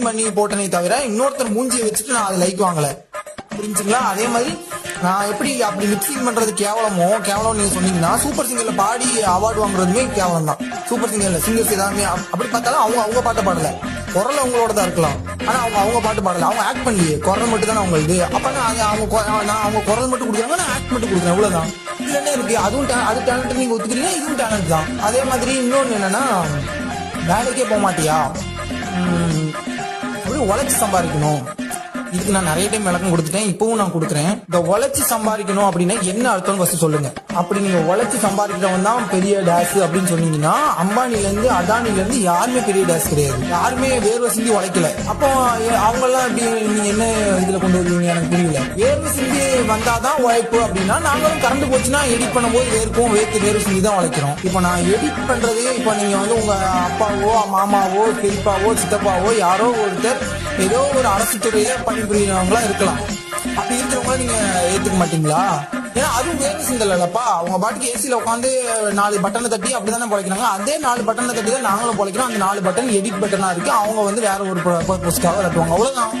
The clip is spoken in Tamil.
பண்ணி போட்டனே தவிர இன்னொருத்தர் மூஞ்சியை வச்சுட்டு நான் அதை லைக் வாங்கல. புரிஞ்சுங்களா? அதே மாதிரி நான் எப்படி அப்படி மிக்சிங் பண்றது கேவலம் நீங்க சொன்னீங்கன்னா சூப்பர் சிங்கர்ல பாடி அவார்டு வாங்குறதுமே கேவலம் தான். சூப்பர் சிங்கர்ல சிங்கர்ஸ் எல்லாமே அப்படி பார்த்தாலும் அவங்க பாட்டை பாடல, குரல் அவங்களோட தான் இருக்கலாம். ஆனா அவங்க பாட்டு பாடல, அவங்க ஆக்ட் பண்ணலையே, குரல் மட்டும் தானே அவங்களுக்கு. அப்ப அவங்க குரல் மட்டும் கொடுக்குறாங்க, நான் ஆக்ட் மட்டும் கொடுக்குறேன், இவ்வளவுதான். இதுல என்ன இருக்கு? அது டேலண்ட் நீங்க ஒத்துக்கிறீங்க, இதுவும் டேலண்ட் தான். அதே மாதிரி இன்னொன்னு என்னன்னா, வேலைக்கே போக மாட்டியா, அப்படி உழைச்சு சம்பாதிக்கணும். இதுக்கு நான் நிறைய டைம் விளக்கம் கொடுத்துட்டேன், இப்பவும் நான் கொடுக்குறேன். இந்த உழைச்சு சம்பாதிக்கணும் அப்படின்னா என்ன அர்த்தம் ஃபர்ஸ்ட் சொல்லுங்க. அப்படி நீங்க உழைச்சு சம்பாதிக்கிறவன் தான் பெரிய டேஸ் அப்படின்னு சொன்னீங்கன்னா, அம்பானில இருந்து அதானில இருந்து யாருமே பெரிய டேஸ் கிடையாது. யாருமே வேர்வை சிந்தி உழைக்கல. அப்போ அவங்க எல்லாம் எப்படி நீங்க என்ன இதுல கொண்டு வருவீங்க எனக்கு புரியல. வேர்வை சிந்தி வந்தாதான் உழைப்பு அப்படின்னா, நாங்களும் கரண்ட் போச்சுன்னா எடிட் பண்ணும்போது வேர்வை சிந்தி தான் உழைக்கிறோம். இப்போ நான் எடிட் பண்றது, இப்போ நீங்க உங்க அப்பாவோ மாமாவோ பெரியப்பாவோ சித்தப்பாவோ யாரோ ஒருத்தர் ஏதோ ஒரு அரசு துறையில பணிபுரியவங்களா இருக்கலாம். அப்படி இருக்கிறவங்கள நீங்க ஏத்துக்க மாட்டீங்களா? ஏன்னா அதுவும் வேர்வை சிந்தலப்பா. அவங்க பாட்டுக்கு ஏசியில உட்காந்து 4 பட்டனை தட்டி அப்படிதானே பொழைக்கிறாங்க. அதே 4 பட்டனை தட்டி தான் நாங்களும் பொழைக்கிறோம். அந்த 4 பட்டன் எடிட் பட்டனா இருக்கு. அவங்க வேற ஒரு பர்பஸ்க்காக தட்டுவாங்க, அவ்வளவுதான்.